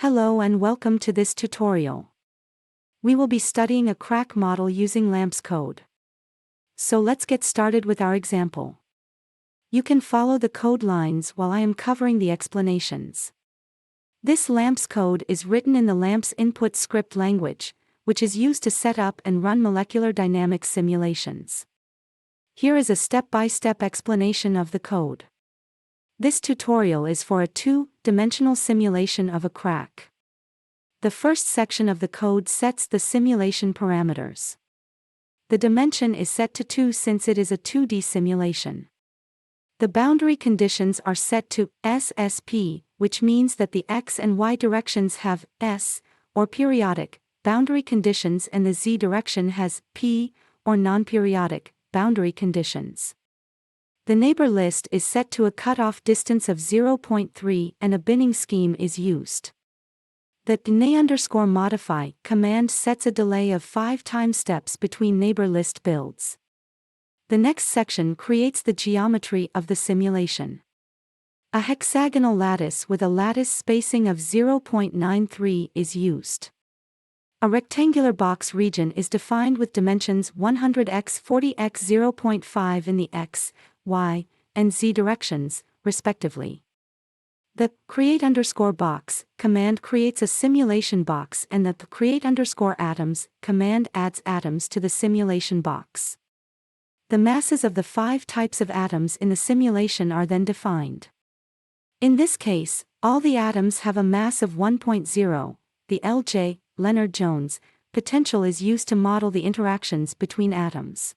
Hello and welcome to this tutorial. We will be studying a crack model using LAMMPS code. So let's get started with our example. You can follow the code lines while I am covering the explanations. This LAMMPS code is written in the LAMMPS input script language, which is used to set up and run molecular dynamics simulations. Here is a step-by-step explanation of the code. This tutorial is for a two-dimensional simulation of a crack. The first section of the code sets the simulation parameters. The dimension is set to 2 since it is a 2D simulation. The boundary conditions are set to SSP, which means that the x and y directions have S, or periodic, boundary conditions, and the z direction has P, or non-periodic, boundary conditions. The neighbor list is set to a cutoff distance of 0.3 and a binning scheme is used. The _modify command sets a delay of 5 time steps between neighbor list builds. The next section creates the geometry of the simulation. A hexagonal lattice with a lattice spacing of 0.93 is used. A rectangular box region is defined with dimensions 100x 40x 0.5 in the x, y, and z directions, respectively. The create_box command creates a simulation box, and the create_atoms command adds atoms to the simulation box. The masses of the 5 types of atoms in the simulation are then defined. In this case, all the atoms have a mass of 1.0. The LJ, Leonard-Jones, potential is used to model the interactions between atoms.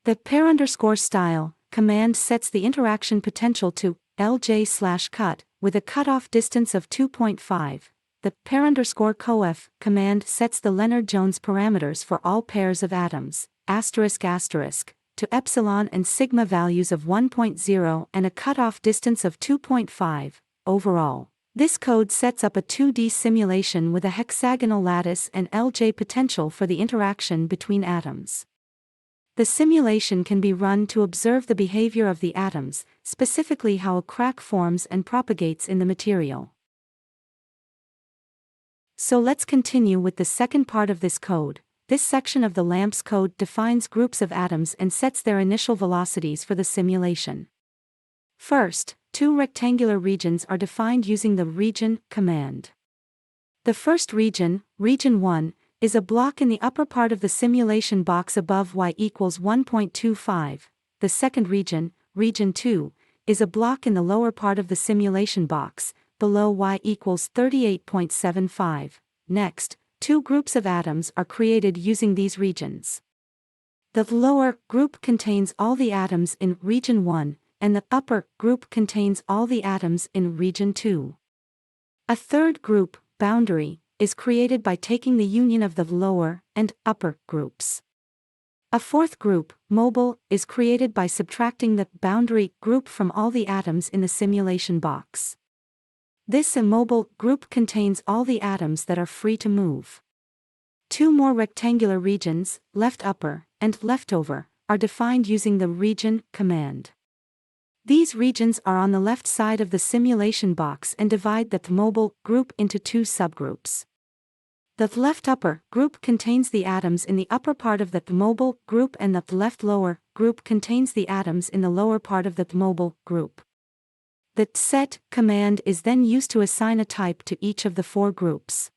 The pair_style command sets the interaction potential to LJ/cut, with a cutoff distance of 2.5. The pair_coef command sets the Leonard-Jones parameters for all pairs of atoms, to epsilon and sigma values of 1.0 and a cutoff distance of 2.5. Overall, this code sets up a 2D simulation with a hexagonal lattice and LJ potential for the interaction between atoms. The simulation can be run to observe the behavior of the atoms, specifically how a crack forms and propagates in the material. So let's continue with the second part of this code. This section of the LAMMPS code defines groups of atoms and sets their initial velocities for the simulation. First, 2 rectangular regions are defined using the region command. The first region, region 1, is a block in the upper part of the simulation box above y equals 1.25. The second region, region 2, is a block in the lower part of the simulation box, below y equals 38.75. Next, 2 groups of atoms are created using these regions. The lower group contains all the atoms in region 1, and the upper group contains all the atoms in region 2. A third group, boundary, is created by taking the union of the lower and upper groups. A fourth group, mobile, is created by subtracting the boundary group from all the atoms in the simulation box. This immobile group contains all the atoms that are free to move. 2 more rectangular regions, left upper and leftover, are defined using the region command. These regions are on the left side of the simulation box and divide the mobile group into 2 subgroups. The left upper group contains the atoms in the upper part of the mobile group, and the left lower group contains the atoms in the lower part of the mobile group. The set command is then used to assign a type to each of the 4 groups.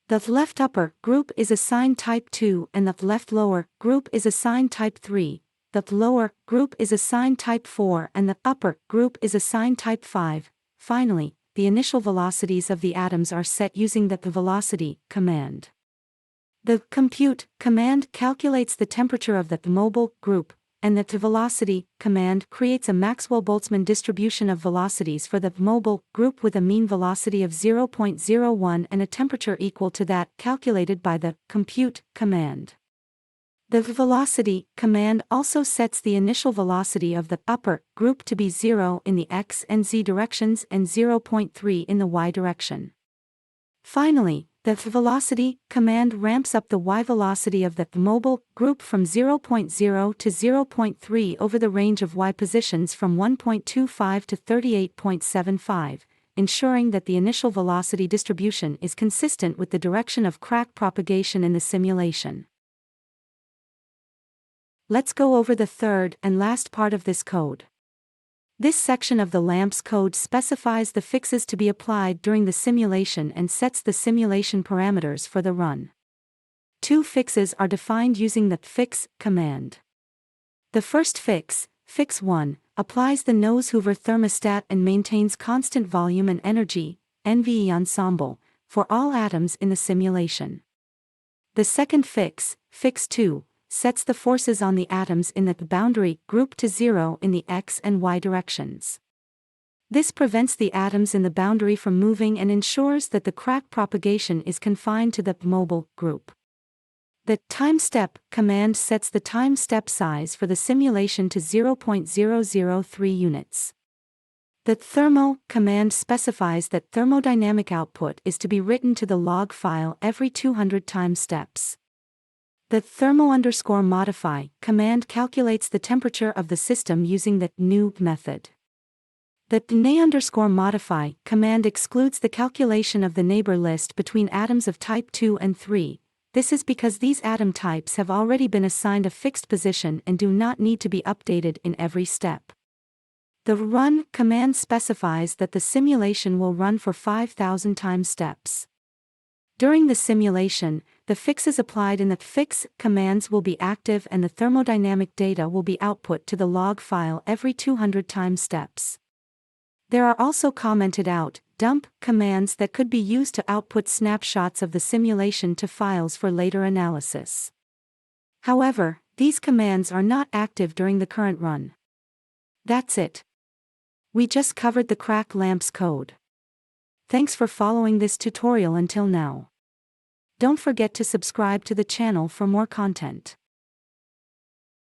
The left upper group is assigned type 2 and the left lower group is assigned type 3. The lower group is assigned type 4 and the upper group is assigned type 5. Finally, the initial velocities of the atoms are set using the velocity command. The compute command calculates the temperature of the mobile group, and the velocity command creates a Maxwell-Boltzmann distribution of velocities for the mobile group with a mean velocity of 0.01 and a temperature equal to that calculated by the compute command. The velocity command also sets the initial velocity of the upper group to be 0 in the x and z directions and 0.3 in the y direction. Finally, the velocity command ramps up the y velocity of the mobile group from 0.0 to 0.3 over the range of y positions from 1.25 to 38.75, ensuring that the initial velocity distribution is consistent with the direction of crack propagation in the simulation. Let's go over the third and last part of this code. This section of the LAMMPS code specifies the fixes to be applied during the simulation and sets the simulation parameters for the run. Two fixes are defined using the fix command. The first fix, fix 1, applies the nose-hoover thermostat and maintains constant volume and energy, NVE ensemble, for all atoms in the simulation. The second fix, fix 2, sets the forces on the atoms in the boundary group to 0 in the x and y directions. This prevents the atoms in the boundary from moving and ensures that the crack propagation is confined to the mobile group. The time step command sets the time step size for the simulation to 0.003 units. The thermo command specifies that thermodynamic output is to be written to the log file every 200 time steps. The thermo_modify command calculates the temperature of the system using the new method. The na_modify command excludes the calculation of the neighbor list between atoms of type 2 and 3. This is because these atom types have already been assigned a fixed position and do not need to be updated in every step. The run command specifies that the simulation will run for 5,000 time steps. During the simulation, the fixes applied in the fix commands will be active and the thermodynamic data will be output to the log file every 200 time steps. There are also commented out dump commands that could be used to output snapshots of the simulation to files for later analysis. However, these commands are not active during the current run. That's it. We just covered the crack LAMMPS code. Thanks for following this tutorial until now. Don't forget to subscribe to the channel for more content.